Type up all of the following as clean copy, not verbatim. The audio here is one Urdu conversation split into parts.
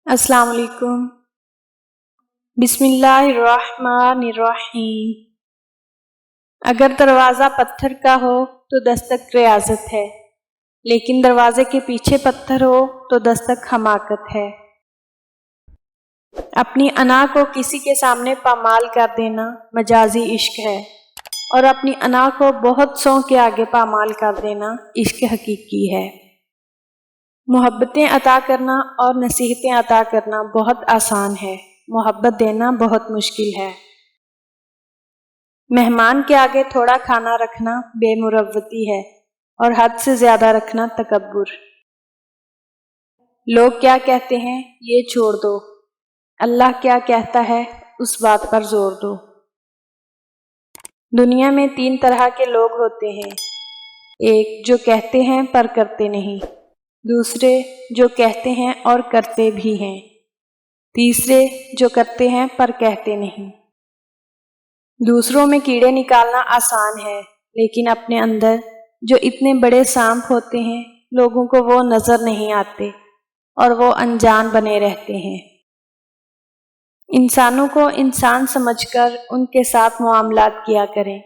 السلام علیکم۔ بسم اللہ الرحمن الرحیم۔ اگر دروازہ پتھر کا ہو تو دستک ریاضت ہے، لیکن دروازے کے پیچھے پتھر ہو تو دستک حماقت ہے۔ اپنی انا کو کسی کے سامنے پامال کر دینا مجازی عشق ہے، اور اپنی انا کو بہت سوں کے آگے پامال کر دینا عشق حقیقی ہے۔ محبتیں عطا کرنا اور نصیحتیں عطا کرنا بہت آسان ہے، محبت دینا بہت مشکل ہے۔ مہمان کے آگے تھوڑا کھانا رکھنا بے مروتی ہے، اور حد سے زیادہ رکھنا تکبر۔ لوگ کیا کہتے ہیں یہ چھوڑ دو، اللہ کیا کہتا ہے اس بات پر زور دو۔ دنیا میں 3 طرح کے لوگ ہوتے ہیں، ایک جو کہتے ہیں پر کرتے نہیں، دوسرے جو کہتے ہیں اور کرتے بھی ہیں، تیسرے جو کرتے ہیں پر کہتے نہیں۔ دوسروں میں کیڑے نکالنا آسان ہے، لیکن اپنے اندر جو اتنے بڑے سانپ ہوتے ہیں لوگوں کو وہ نظر نہیں آتے اور وہ انجان بنے رہتے ہیں۔ انسانوں کو انسان سمجھ کر ان کے ساتھ معاملات کیا کریں۔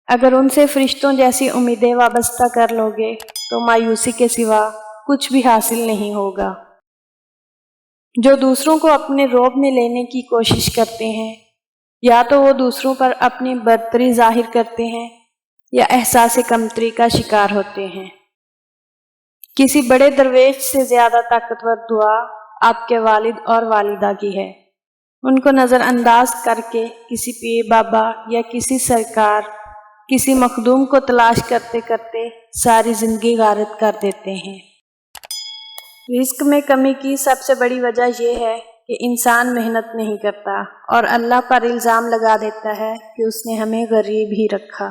اگر ان سے فرشتوں جیسی امیدیں وابستہ کر لوگے تو مایوسی کے سوا کچھ بھی حاصل نہیں ہوگا۔ جو دوسروں کو اپنے روب میں لینے کی کوشش کرتے ہیں، یا تو وہ دوسروں پر اپنی برتری ظاہر کرتے ہیں یا احساس کمتری کا شکار ہوتے ہیں۔ کسی بڑے درویش سے زیادہ طاقتور دعا آپ کے والد اور والدہ کی ہے۔ ان کو نظر انداز کر کے کسی پیر بابا یا کسی سرکار، کسی مخدوم کو تلاش کرتے کرتے ساری زندگی غارت کر دیتے ہیں۔ رزق میں کمی کی سب سے بڑی وجہ یہ ہے کہ انسان محنت نہیں کرتا اور اللہ پر الزام لگا دیتا ہے کہ اس نے ہمیں غریب ہی رکھا۔